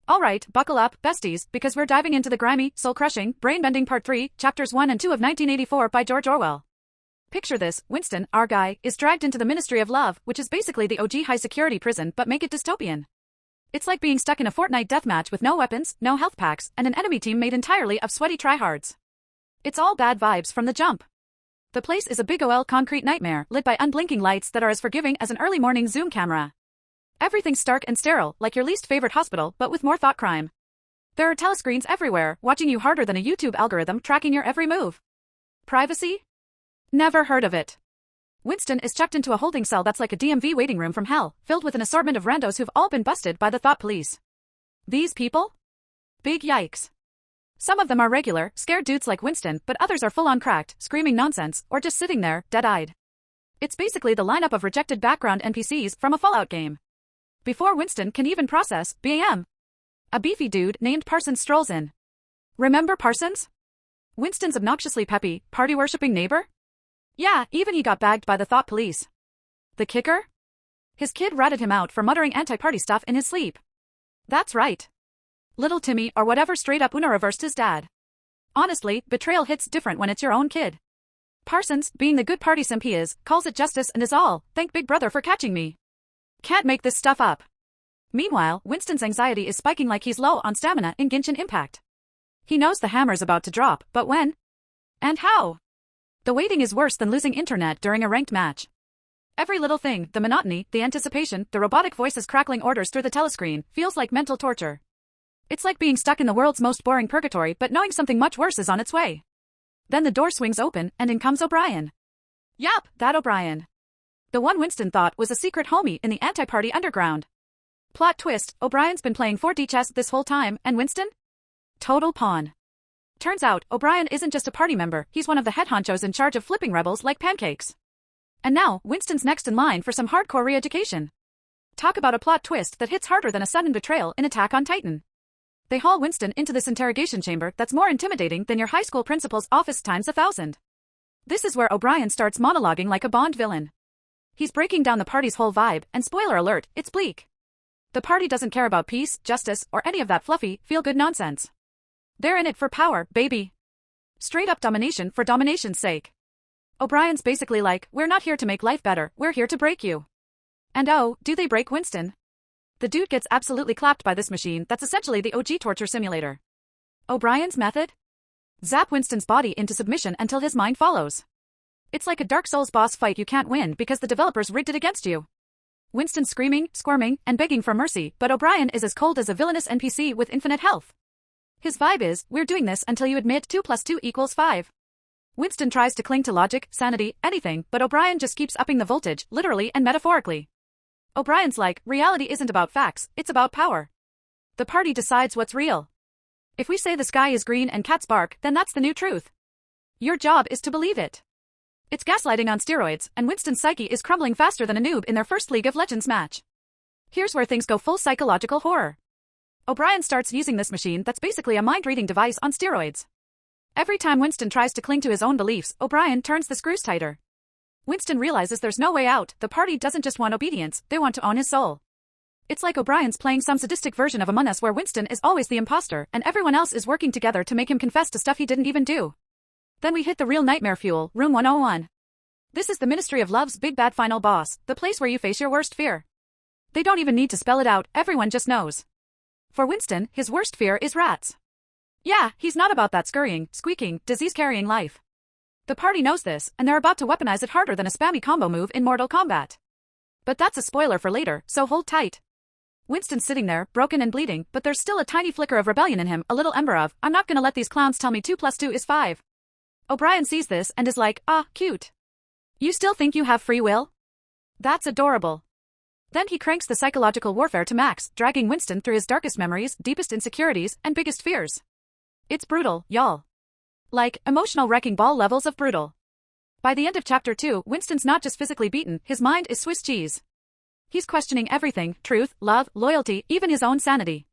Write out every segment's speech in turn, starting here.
Alright, buckle up, besties, because we're diving into the grimy, soul-crushing, brain-bending Part 3, Chapters 1 and 2 of 1984 by George Orwell. Picture this: Winston, our guy, is dragged into the Ministry of Love, which is basically the OG high-security prison but make it dystopian. It's like being stuck in a Fortnite deathmatch with no weapons, no health packs, and an enemy team made entirely of sweaty tryhards. It's all bad vibes from the jump. The place is a big OL concrete nightmare, lit by unblinking lights that are as forgiving as an early morning Zoom camera. Everything's stark and sterile, like your least favorite hospital, but with more thought crime. There are telescreens everywhere, watching you harder than a YouTube algorithm tracking your every move. Privacy? Never heard of it. Winston is checked into a holding cell that's like a DMV waiting room from hell, filled with an assortment of randos who've all been busted by the thought police. These people? Big yikes. Some of them are regular, scared dudes like Winston, but others are full-on cracked, screaming nonsense, or just sitting there, dead-eyed. It's basically the lineup of rejected background NPCs from a Fallout game. Before Winston can even process, BAM. A beefy dude named Parsons strolls in. Remember Parsons? Winston's obnoxiously peppy, party-worshipping neighbor? Yeah, even he got bagged by the thought police. The kicker? His kid ratted him out for muttering anti-party stuff in his sleep. That's right. Little Timmy or whatever straight up Una reversed his dad. Honestly, betrayal hits different when it's your own kid. Parsons, being the good party simp he is, calls it justice and is all, thank Big Brother for catching me. Can't make this stuff up. Meanwhile, Winston's anxiety is spiking like he's low on stamina in Genshin Impact. He knows the hammer's about to drop, but when? And how? The waiting is worse than losing internet during a ranked match. Every little thing, the monotony, the anticipation, the robotic voices crackling orders through the telescreen, feels like mental torture. It's like being stuck in the world's most boring purgatory but knowing something much worse is on its way. Then the door swings open, and in comes O'Brien. Yup, that O'Brien. The one Winston thought was a secret homie in the anti-party underground. Plot twist, O'Brien's been playing 4D chess this whole time, and Winston? Total pawn. Turns out, O'Brien isn't just a party member, he's one of the head honchos in charge of flipping rebels like pancakes. And now, Winston's next in line for some hardcore re-education. Talk about a plot twist that hits harder than a sudden betrayal in Attack on Titan. They haul Winston into this interrogation chamber that's more intimidating than your high school principal's office times 1,000. This is where O'Brien starts monologuing like a Bond villain. He's breaking down the party's whole vibe, and spoiler alert, it's bleak. The party doesn't care about peace, justice, or any of that fluffy, feel-good nonsense. They're in it for power, baby. Straight up domination for domination's sake. O'Brien's basically like, we're not here to make life better, we're here to break you. And oh, do they break Winston? The dude gets absolutely clapped by this machine that's essentially the OG torture simulator. O'Brien's method? Zap Winston's body into submission until his mind follows. It's like a Dark Souls boss fight you can't win because the developers rigged it against you. Winston's screaming, squirming, and begging for mercy, but O'Brien is as cold as a villainous NPC with infinite health. His vibe is, we're doing this until you admit 2 + 2 = 5. Winston tries to cling to logic, sanity, anything, but O'Brien just keeps upping the voltage, literally and metaphorically. O'Brien's like, reality isn't about facts, it's about power. The party decides what's real. If we say the sky is green and cats bark, then that's the new truth. Your job is to believe it. It's gaslighting on steroids, and Winston's psyche is crumbling faster than a noob in their first League of Legends match. Here's where things go full psychological horror. O'Brien starts using this machine that's basically a mind-reading device on steroids. Every time Winston tries to cling to his own beliefs, O'Brien turns the screws tighter. Winston realizes there's no way out, the party doesn't just want obedience, they want to own his soul. It's like O'Brien's playing some sadistic version of Among Us where Winston is always the imposter, and everyone else is working together to make him confess to stuff he didn't even do. Then we hit the real nightmare fuel, Room 101. This is the Ministry of Love's big bad final boss, the place where you face your worst fear. They don't even need to spell it out, everyone just knows. For Winston, his worst fear is rats. Yeah, he's not about that scurrying, squeaking, disease-carrying life. The party knows this, and they're about to weaponize it harder than a spammy combo move in Mortal Kombat. But that's a spoiler for later, so hold tight. Winston's sitting there, broken and bleeding, but there's still a tiny flicker of rebellion in him, a little ember of, I'm not gonna let these clowns tell me 2 + 2 = 5. O'Brien sees this and is like, ah, cute. You still think you have free will? That's adorable. Then he cranks the psychological warfare to max, dragging Winston through his darkest memories, deepest insecurities, and biggest fears. It's brutal, y'all. Like, emotional wrecking ball levels of brutal. By the end of Chapter 2, Winston's not just physically beaten, his mind is Swiss cheese. He's questioning everything, truth, love, loyalty, even his own sanity.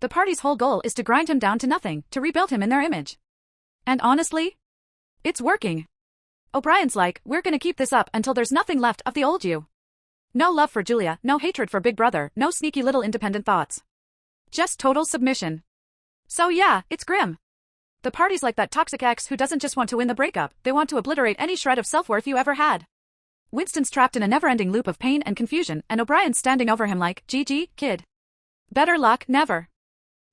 The party's whole goal is to grind him down to nothing, to rebuild him in their image. And honestly, it's working. O'Brien's like, we're gonna keep this up until there's nothing left of the old you. No love for Julia, no hatred for Big Brother, no sneaky little independent thoughts. Just total submission. So yeah, it's grim. The party's like that toxic ex who doesn't just want to win the breakup, they want to obliterate any shred of self-worth you ever had. Winston's trapped in a never-ending loop of pain and confusion, and O'Brien's standing over him like, GG, kid. Better luck, never.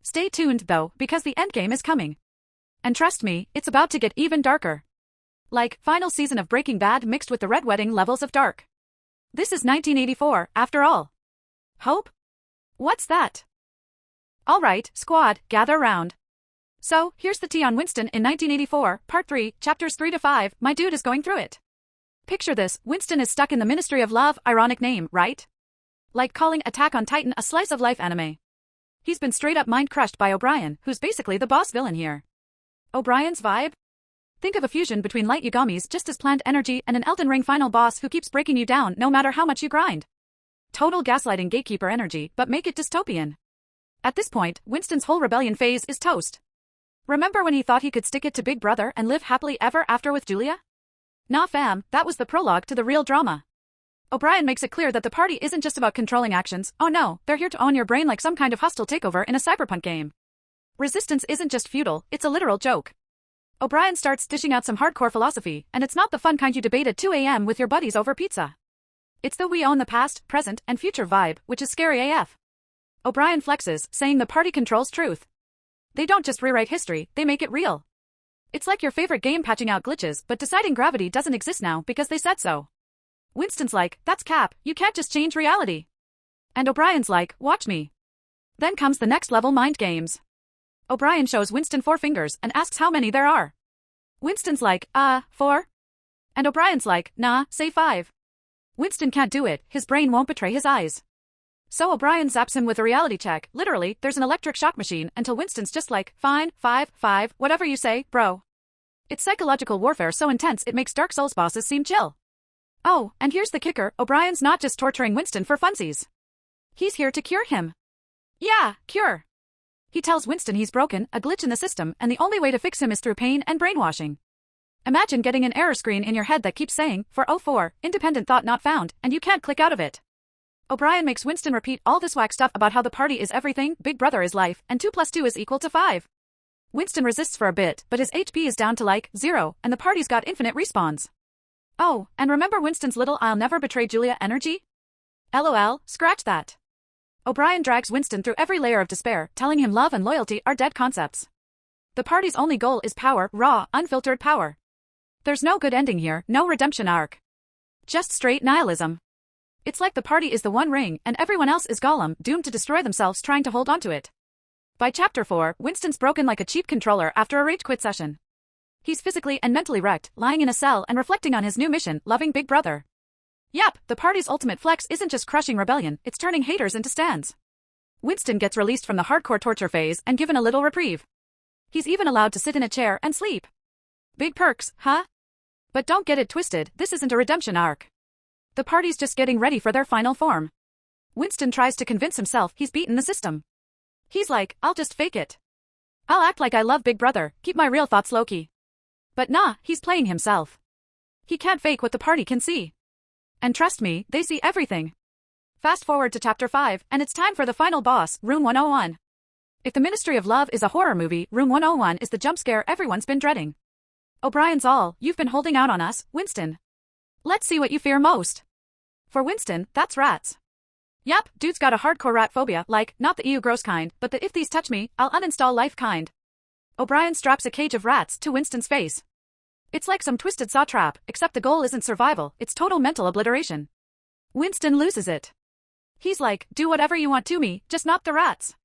Stay tuned, though, because the endgame is coming. And trust me, it's about to get even darker. Like, final season of Breaking Bad mixed with the Red Wedding levels of dark. This is 1984, after all. Hope? What's that? Alright, squad, gather round. So, here's the tea on Winston in 1984, Part 3, Chapters 3 to 5, my dude is going through it. Picture this, Winston is stuck in the Ministry of Love, ironic name, right? Like calling Attack on Titan a slice of life anime. He's been straight up mind-crushed by O'Brien, who's basically the boss villain here. O'Brien's vibe? Think of a fusion between Light Yagami's just as planned energy and an Elden Ring final boss who keeps breaking you down no matter how much you grind. Total gaslighting gatekeeper energy, but make it dystopian. At this point, Winston's whole rebellion phase is toast. Remember when he thought he could stick it to Big Brother and live happily ever after with Julia? Nah fam, that was the prologue to the real drama. O'Brien makes it clear that the party isn't just about controlling actions, oh no, they're here to own your brain like some kind of hostile takeover in a cyberpunk game. Resistance isn't just feudal, it's a literal joke. O'Brien starts dishing out some hardcore philosophy, and it's not the fun kind you debate at 2 a.m. with your buddies over pizza. It's the we own the past, present, and future vibe, which is scary AF. O'Brien flexes, saying the party controls truth. They don't just rewrite history, they make it real. It's like your favorite game patching out glitches, but deciding gravity doesn't exist now because they said so. Winston's like, that's cap, you can't just change reality. And O'Brien's like, watch me. Then comes the next level mind games. O'Brien shows Winston 4 fingers and asks how many there are. Winston's like, 4? And O'Brien's like, nah, say 5. Winston can't do it, his brain won't betray his eyes. So O'Brien zaps him with a reality check, literally, there's an electric shock machine, until Winston's just like, fine, 5, whatever you say, bro. It's psychological warfare so intense it makes Dark Souls bosses seem chill. Oh, and here's the kicker, O'Brien's not just torturing Winston for funsies. He's here to cure him. Yeah, cure. He tells Winston he's broken, a glitch in the system, and the only way to fix him is through pain and brainwashing. Imagine getting an error screen in your head that keeps saying, 404, independent thought not found, and you can't click out of it. O'Brien makes Winston repeat all this whack stuff about how the party is everything, Big Brother is life, and 2 + 2 is equal to 5. Winston resists for a bit, but his HP is down to like 0, and the party's got infinite respawns. Oh, and remember Winston's little I'll never betray Julia energy? LOL, scratch that. O'Brien drags Winston through every layer of despair, telling him love and loyalty are dead concepts. The party's only goal is power, raw, unfiltered power. There's no good ending here, no redemption arc. Just straight nihilism. It's like the party is the One Ring, and everyone else is Gollum, doomed to destroy themselves trying to hold onto it. By Chapter 4, Winston's broken like a cheap controller after a rage quit session. He's physically and mentally wrecked, lying in a cell and reflecting on his new mission, loving Big Brother. Yep, the party's ultimate flex isn't just crushing rebellion, it's turning haters into stans. Winston gets released from the hardcore torture phase and given a little reprieve. He's even allowed to sit in a chair and sleep. Big perks, huh? But don't get it twisted, this isn't a redemption arc. The party's just getting ready for their final form. Winston tries to convince himself he's beaten the system. He's like, I'll just fake it. I'll act like I love Big Brother, keep my real thoughts low-key. But nah, he's playing himself. He can't fake what the party can see. And trust me, they see everything. Fast forward to Chapter 5, and it's time for the final boss, Room 101. If the Ministry of Love is a horror movie, Room 101 is the jump scare everyone's been dreading. O'Brien's all, you've been holding out on us, Winston. Let's see what you fear most. For Winston, that's rats. Yep, dude's got a hardcore rat phobia, like, not the ew gross kind, but the if these touch me, I'll uninstall life kind. O'Brien straps a cage of rats to Winston's face. It's like some twisted saw trap, except the goal isn't survival, it's total mental obliteration. Winston loses it. He's like, do whatever you want to me, just not the rats.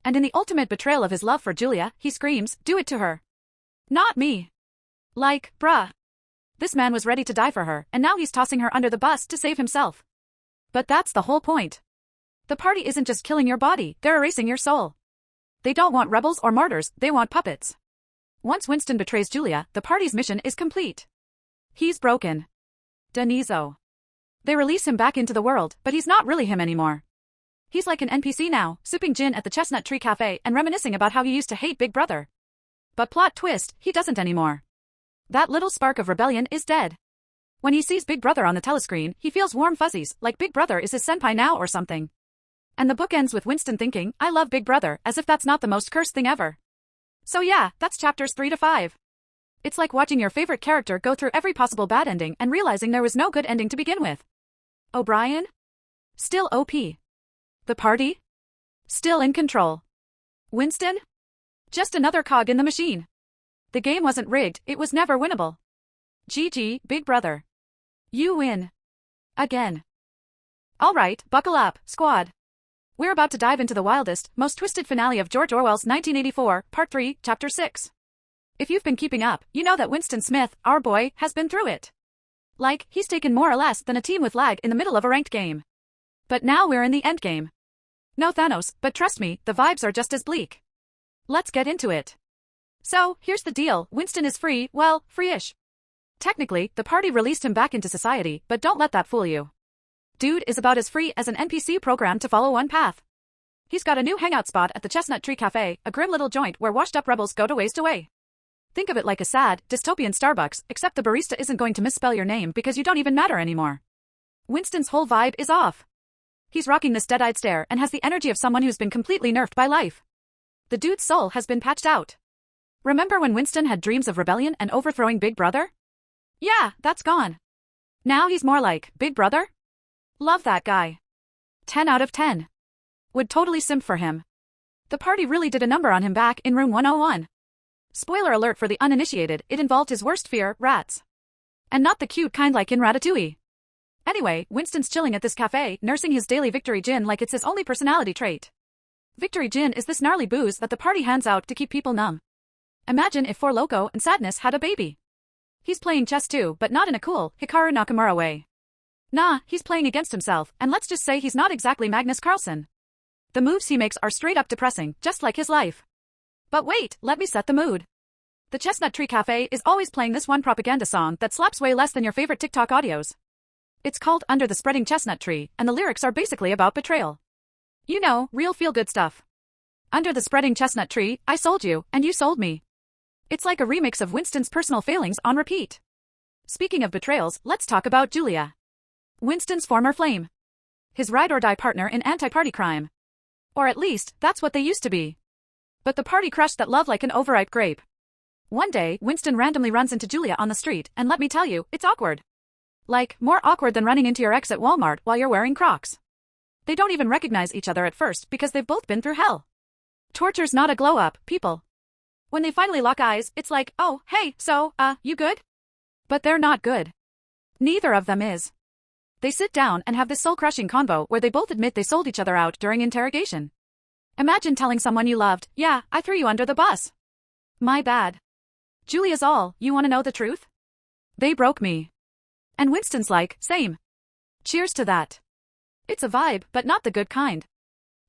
And in the ultimate betrayal of his love for Julia, he screams, do it to her. Not me. Like, bruh. This man was ready to die for her, and now he's tossing her under the bus to save himself. But that's the whole point. The party isn't just killing your body, they're erasing your soul. They don't want rebels or martyrs, they want puppets. Once Winston betrays Julia, the party's mission is complete. He's broken. Denizo. They release him back into the world, but he's not really him anymore. He's like an NPC now, sipping gin at the Chestnut Tree Cafe and reminiscing about how he used to hate Big Brother. But plot twist, he doesn't anymore. That little spark of rebellion is dead. When he sees Big Brother on the telescreen, he feels warm fuzzies, like Big Brother is his senpai now or something. And the book ends with Winston thinking, I love Big Brother, as if that's not the most cursed thing ever. So yeah, that's chapters 3 to 5. It's like watching your favorite character go through every possible bad ending and realizing there was no good ending to begin with. O'Brien? Still OP. The party? Still in control. Winston? Just another cog in the machine. The game wasn't rigged, it was never winnable. GG, Big Brother. You win. Again. Alright, buckle up, squad. We're about to dive into the wildest, most twisted finale of George Orwell's 1984, Part 3, Chapter 6. If you've been keeping up, you know that Winston Smith, our boy, has been through it. Like, he's taken more or less than a team with lag in the middle of a ranked game. But now we're in the endgame. No Thanos, but trust me, the vibes are just as bleak. Let's get into it. So, here's the deal, Winston is free, well, free-ish. Technically, the party released him back into society, but don't let that fool you. Dude is about as free as an NPC programmed to follow one path. He's got a new hangout spot at the Chestnut Tree Cafe, a grim little joint where washed-up rebels go to waste away. Think of it like a sad, dystopian Starbucks, except the barista isn't going to misspell your name because you don't even matter anymore. Winston's whole vibe is off. He's rocking this dead-eyed stare and has the energy of someone who's been completely nerfed by life. The dude's soul has been patched out. Remember when Winston had dreams of rebellion and overthrowing Big Brother? Yeah, that's gone. Now he's more like, Big Brother? Love that guy. 10 out of 10. Would totally simp for him. The party really did a number on him back in room 101. Spoiler alert for the uninitiated, it involved his worst fear, rats. And not the cute kind like in Ratatouille. Anyway, Winston's chilling at this cafe, nursing his daily Victory Gin like it's his only personality trait. Victory Gin is this gnarly booze that the party hands out to keep people numb. Imagine if Four Loko and Sadness had a baby. He's playing chess too, but not in a cool, Hikaru Nakamura way. Nah, he's playing against himself, and let's just say he's not exactly Magnus Carlsen. The moves he makes are straight up depressing, just like his life. But wait, let me set the mood. The Chestnut Tree Cafe is always playing this one propaganda song that slaps way less than your favorite TikTok audios. It's called Under the Spreading Chestnut Tree, and the lyrics are basically about betrayal. You know, real feel-good stuff. Under the spreading chestnut tree, I sold you, and you sold me. It's like a remix of Winston's personal failings on repeat. Speaking of betrayals, let's talk about Julia. Winston's former flame. His ride-or-die partner in anti-party crime. Or at least, that's what they used to be. But the party crushed that love like an overripe grape. One day, Winston randomly runs into Julia on the street, and let me tell you, it's awkward. Like, more awkward than running into your ex at Walmart while you're wearing Crocs. They don't even recognize each other at first because they've both been through hell. Torture's not a glow-up, people. When they finally lock eyes, it's like, oh, hey, so, you good? But they're not good. Neither of them is. They sit down and have this soul-crushing convo where they both admit they sold each other out during interrogation. Imagine telling someone you loved, yeah, I threw you under the bus. My bad. Julia's all, you wanna know the truth? They broke me. And Winston's like, same. Cheers to that. It's a vibe, but not the good kind.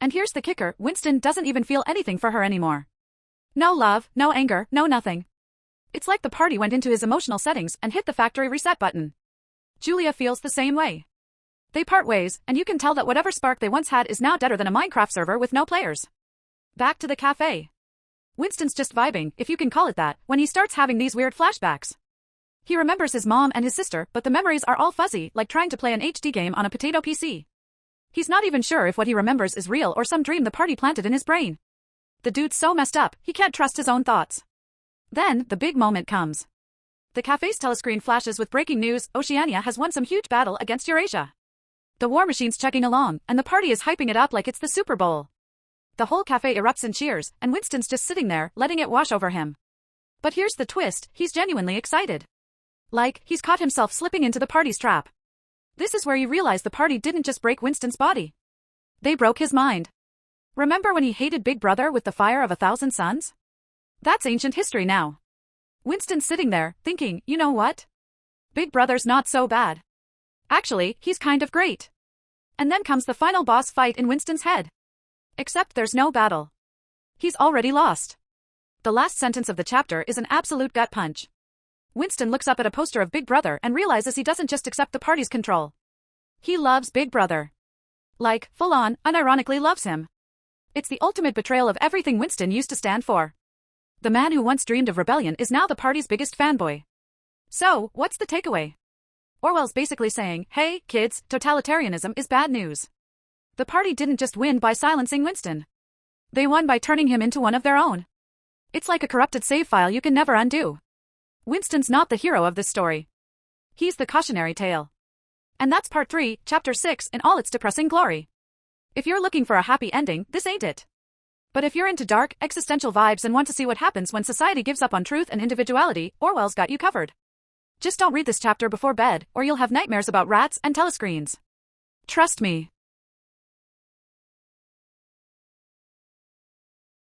And here's the kicker, Winston doesn't even feel anything for her anymore. No love, no anger, no nothing. It's like the party went into his emotional settings and hit the factory reset button. Julia feels the same way. They part ways, and you can tell that whatever spark they once had is now deader than a Minecraft server with no players. Back to the cafe. Winston's just vibing, if you can call it that, when he starts having these weird flashbacks. He remembers his mom and his sister, but the memories are all fuzzy, like trying to play an HD game on a potato PC. He's not even sure if what he remembers is real or some dream the party planted in his brain. The dude's so messed up, he can't trust his own thoughts. Then, the big moment comes. The cafe's telescreen flashes with breaking news, Oceania has won some huge battle against Eurasia. The war machine's chugging along, and the party is hyping it up like it's the Super Bowl. The whole cafe erupts in cheers, and Winston's just sitting there, letting it wash over him. But here's the twist, he's genuinely excited. Like, he's caught himself slipping into the party's trap. This is where you realize the party didn't just break Winston's body. They broke his mind. Remember when he hated Big Brother with the fire of 1,000 suns? That's ancient history now. Winston's sitting there, thinking, you know what? Big Brother's not so bad. Actually, he's kind of great. And then comes the final boss fight in Winston's head. Except there's no battle. He's already lost. The last sentence of the chapter is an absolute gut punch. Winston looks up at a poster of Big Brother and realizes he doesn't just accept the party's control. He loves Big Brother. Like, full-on, unironically loves him. It's the ultimate betrayal of everything Winston used to stand for. The man who once dreamed of rebellion is now the party's biggest fanboy. So, what's the takeaway? Orwell's basically saying, hey, kids, totalitarianism is bad news. The party didn't just win by silencing Winston. They won by turning him into one of their own. It's like a corrupted save file you can never undo. Winston's not the hero of this story. He's the cautionary tale. And that's part 3, chapter 6 in all its depressing glory. If you're looking for a happy ending, this ain't it. But if you're into dark, existential vibes and want to see what happens when society gives up on truth and individuality, Orwell's got you covered. Just don't read this chapter before bed, or you'll have nightmares about rats and telescreens. Trust me.